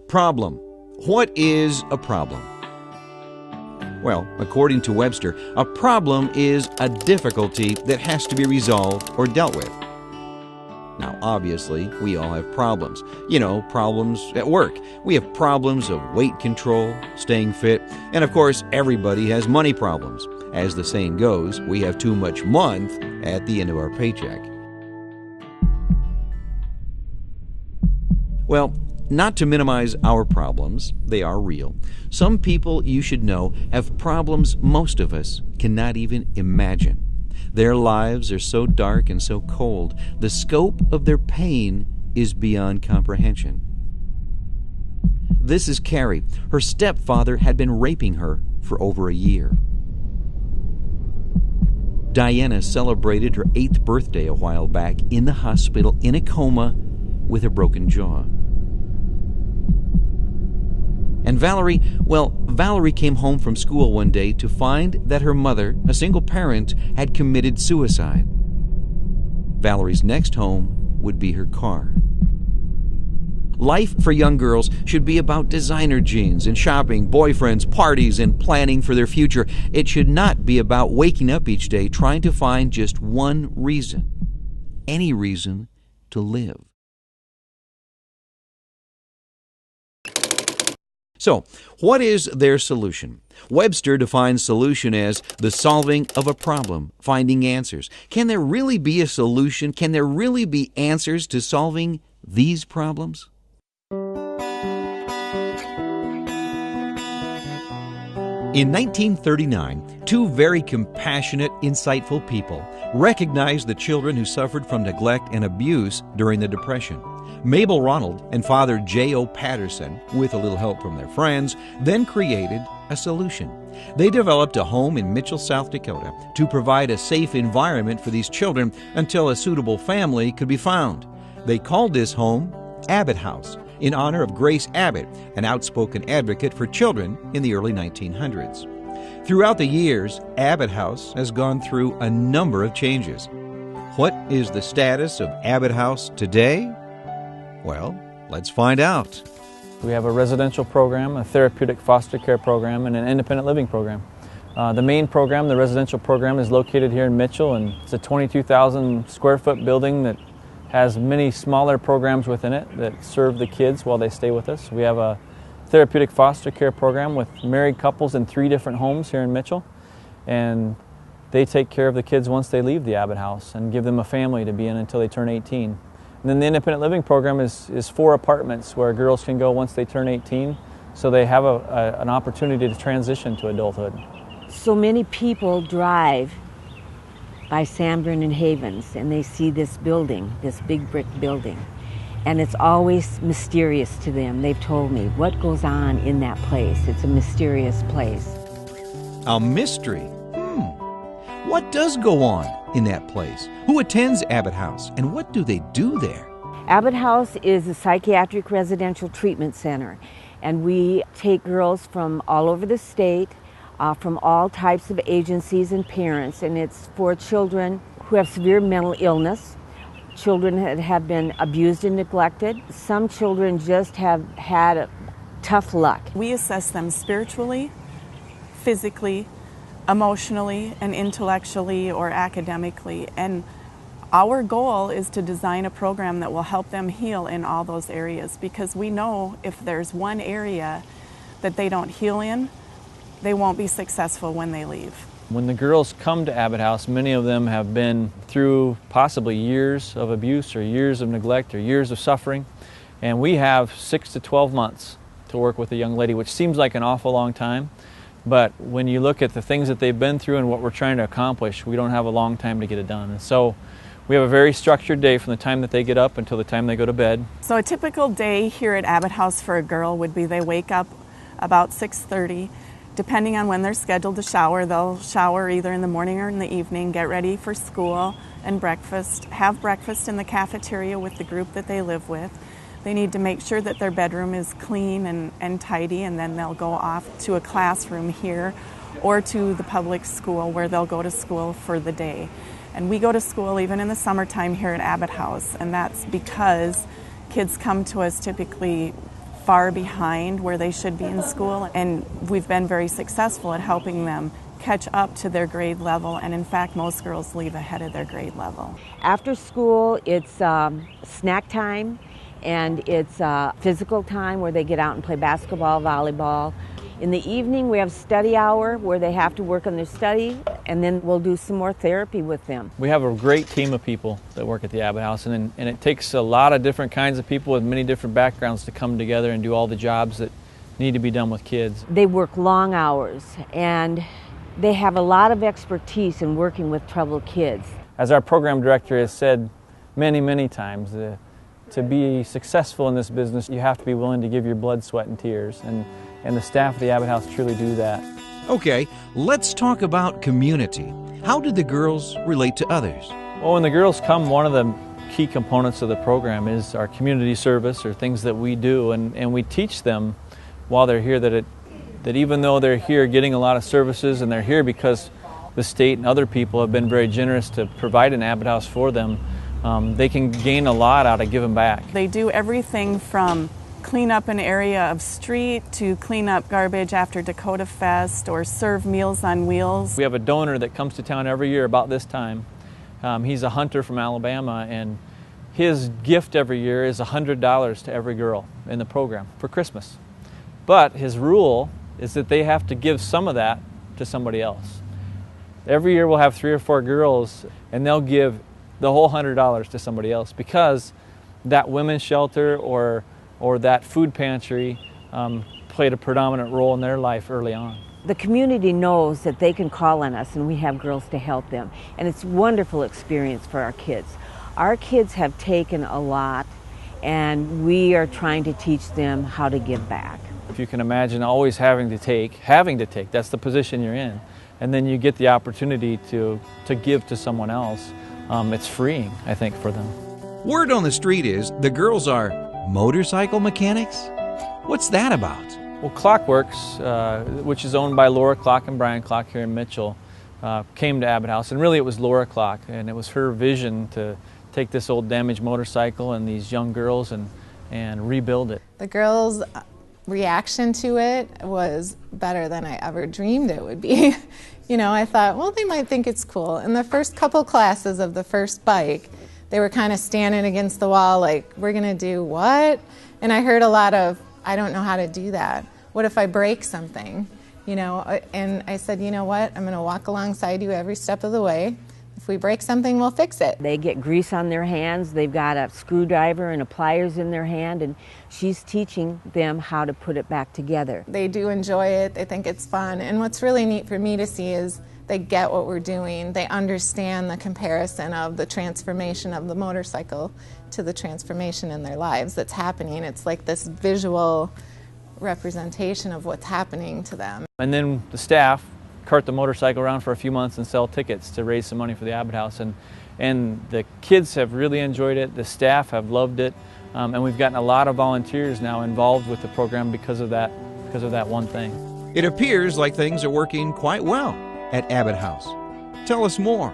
Problem. What is a problem? Well, according to Webster, a problem is a difficulty that has to be resolved or dealt with. Now, obviously, we all have problems. Problems at work. We have problems of weight control, staying fit, and of course, everybody has money problems. As the saying goes, we have too much month at the end of our paycheck. Well, not to minimize our problems, they are real. Some people you should know have problems most of us cannot even imagine. Their lives are so dark and so cold, the scope of their pain is beyond comprehension. This is Carrie. Her stepfather had been raping her for over a year. Diana celebrated her 8th birthday a while back in the hospital in a coma with a broken jaw. And Valerie came home from school one day to find that her mother, a single parent, had committed suicide. Valerie's next home would be her car. Life for young girls should be about designer jeans and shopping, boyfriends, parties, and planning for their future. It should not be about waking up each day trying to find just one reason, any reason to live. So, what is their solution? Webster defines solution as the solving of a problem, finding answers. Can there really be a solution? Can there really be answers to solving these problems? In 1939, two very compassionate, insightful people recognized the children who suffered from neglect and abuse during the Depression. Mabel Ronald and Father J.O. Patterson, with a little help from their friends, then created a solution. They developed a home in Mitchell, South Dakota, to provide a safe environment for these children until a suitable family could be found. They called this home Abbott House, in honor of Grace Abbott, an outspoken advocate for children in the early 1900s. Throughout the years, Abbott House has gone through a number of changes. What is the status of Abbott House today? Well, let's find out. We have a residential program, a therapeutic foster care program, and an independent living program. The main program, the residential program, is located here in Mitchell, and it's a 22,000 square foot building that has many smaller programs within it that serve the kids while they stay with us. We have a therapeutic foster care program with married couples in 3 different homes here in Mitchell, and they take care of the kids once they leave the Abbott House and give them a family to be in until they turn 18. And then the independent living program is 4 apartments where girls can go once they turn 18, so they have an opportunity to transition to adulthood. So many people drive by Sanborn and Havens, and they see this building, this big brick building, and it's always mysterious to them. They've told me what goes on in that place. It's a mysterious place. A mystery? What does go on in that place? Who attends Abbott House, and what do they do there? Abbott House is a psychiatric residential treatment center, and we take girls from all over the state, from all types of agencies and parents, and it's for children who have severe mental illness, children that have been abused and neglected. Some children just have had tough luck. We assess them spiritually, physically, emotionally, and intellectually or academically, and our goal is to design a program that will help them heal in all those areas, because we know if there's one area that they don't heal in, they won't be successful when they leave. When the girls come to Abbott House, many of them have been through possibly years of abuse or years of neglect or years of suffering, and we have 6 to 12 months to work with a young lady, which seems like an awful long time, but when you look at the things that they've been through and what we're trying to accomplish, we don't have a long time to get it done. And so we have a very structured day from the time that they get up until the time they go to bed. So a typical day here at Abbott House for a girl would be they wake up about 6:30. Depending on when they're scheduled to shower, they'll shower either in the morning or in the evening, get ready for school and breakfast, have breakfast in the cafeteria with the group that they live with. They need to make sure that their bedroom is clean and tidy, and then they'll go off to a classroom here or to the public school where they'll go to school for the day. And we go to school even in the summertime here at Abbott House, and that's because kids come to us typically far behind where they should be in school, and we've been very successful at helping them catch up to their grade level, and in fact most girls leave ahead of their grade level. After school, it's snack time, and it's physical time where they get out and play basketball, volleyball. In the evening, we have study hour where they have to work on their study, and then we'll do some more therapy with them. We have a great team of people that work at the Abbott House, and it takes a lot of different kinds of people with many different backgrounds to come together and do all the jobs that need to be done with kids. They work long hours, and they have a lot of expertise in working with troubled kids. As our program director has said many, many times, to be successful in this business, you have to be willing to give your blood, sweat, and tears. And the staff of the Abbott House truly do that. Okay, let's talk about community. How do the girls relate to others? Well, when the girls come, one of the key components of the program is our community service, or things that we do, and we teach them while they're here that even though they're here getting a lot of services, and they're here because the state and other people have been very generous to provide an Abbott House for them, they can gain a lot out of giving back. They do everything from clean up an area of street to clean up garbage after Dakota Fest, or serve Meals on Wheels. We have a donor that comes to town every year about this time. He's a hunter from Alabama, and his gift every year is $100 to every girl in the program for Christmas. But his rule is that they have to give some of that to somebody else. Every year we'll have 3 or 4 girls, and they'll give the whole $100 to somebody else, because that women's shelter or that food pantry played a predominant role in their life early on. The community knows that they can call on us, and we have girls to help them. And it's a wonderful experience for our kids. Our kids have taken a lot, and we are trying to teach them how to give back. If you can imagine always having to take, that's the position you're in, and then you get the opportunity to give to someone else, it's freeing, I think, for them. Word on the street is the girls are motorcycle mechanics? What's that about? Well, Clockworks, which is owned by Laura Clock and Brian Clock here in Mitchell, came to Abbott House, and really it was Laura Clock, and it was her vision to take this old damaged motorcycle and these young girls and rebuild it. The girls' reaction to it was better than I ever dreamed it would be. You know, I thought, well, they might think it's cool. In the first couple classes of the first bike, they were kind of standing against the wall like, we're going to do what? And I heard a lot of, I don't know how to do that. What if I break something? You know, and I said, you know what? I'm going to walk alongside you every step of the way. If we break something, we'll fix it. They get grease on their hands. They've got a screwdriver and a pliers in their hand, and she's teaching them how to put it back together. They do enjoy it. They think it's fun. And what's really neat for me to see is they get what we're doing. They understand the comparison of the transformation of the motorcycle to the transformation in their lives that's happening. It's like this visual representation of what's happening to them. And then the staff cart the motorcycle around for a few months and sell tickets to raise some money for the Abbott House. And the kids have really enjoyed it. The staff have loved it. And we've gotten a lot of volunteers now involved with the program because of that one thing. It appears like things are working quite well at Abbott House. Tell us more.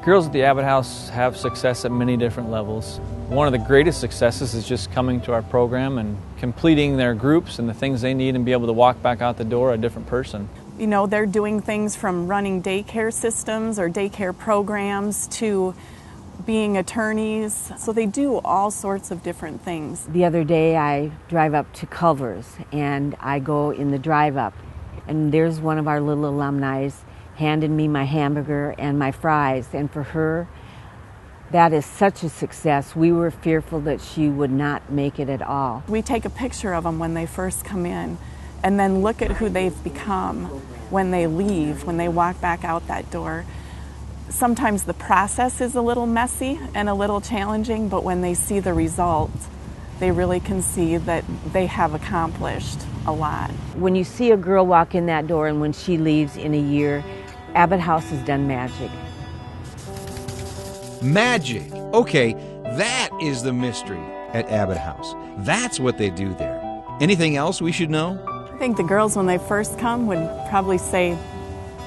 Girls at the Abbott House have success at many different levels. One of the greatest successes is just coming to our program and completing their groups and the things they need and be able to walk back out the door a different person. You know, they're doing things from running daycare systems or daycare programs to being attorneys. So they do all sorts of different things. The other day I drive up to Culver's, and I go in the drive-up, and there's one of our little alumni handed me my hamburger and my fries, and for her, that is such a success. We were fearful that she would not make it at all. We take a picture of them when they first come in, and then look at who they've become when they leave, when they walk back out that door. Sometimes the process is a little messy and a little challenging, but when they see the result, they really can see that they have accomplished a lot. When you see a girl walk in that door and when she leaves in a year, Abbott House has done magic. Magic. Okay, that is the mystery at Abbott House. That's what they do there. Anything else we should know? I think the girls, when they first come, would probably say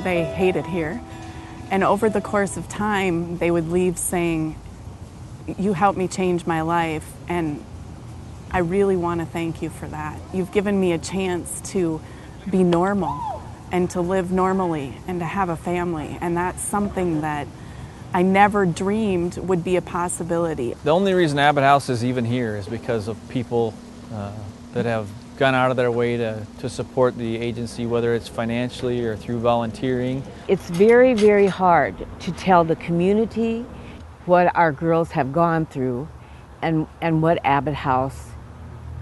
they hate it here. And over the course of time, they would leave saying, you helped me change my life. And I really want to thank you for that. You've given me a chance to be normal and to live normally and to have a family, and that's something that I never dreamed would be a possibility. The only reason Abbott House is even here is because of people that have gone out of their way to support the agency, whether it's financially or through volunteering. It's very, very hard to tell the community what our girls have gone through and what Abbott House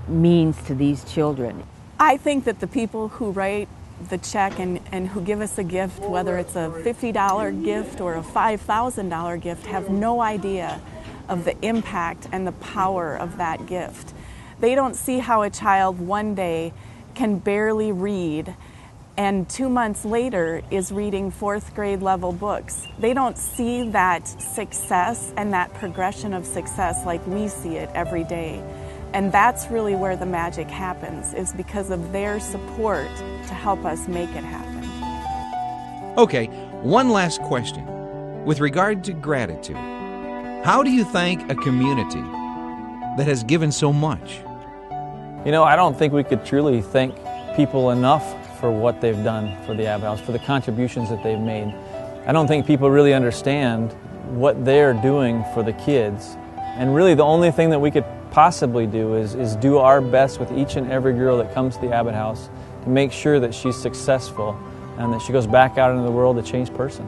means to these children. I think that the people who write the check and who give us a gift, whether it's a $50 gift or a $5,000 gift, have no idea of the impact and the power of that gift. They don't see how a child one day can barely read and 2 months later is reading 4th grade level books. They don't see that success and that progression of success like we see it every day. And that's really where the magic happens, is because of their support to help us make it happen. Okay, one last question. With regard to gratitude, how do you thank a community that has given so much? You know, I don't think we could truly thank people enough for what they've done for the Abbott House, for the contributions that they've made. I don't think people really understand what they're doing for the kids. And really the only thing that we could possibly do is do our best with each and every girl that comes to the Abbott House to make sure that she's successful and that she goes back out into the world a changed person.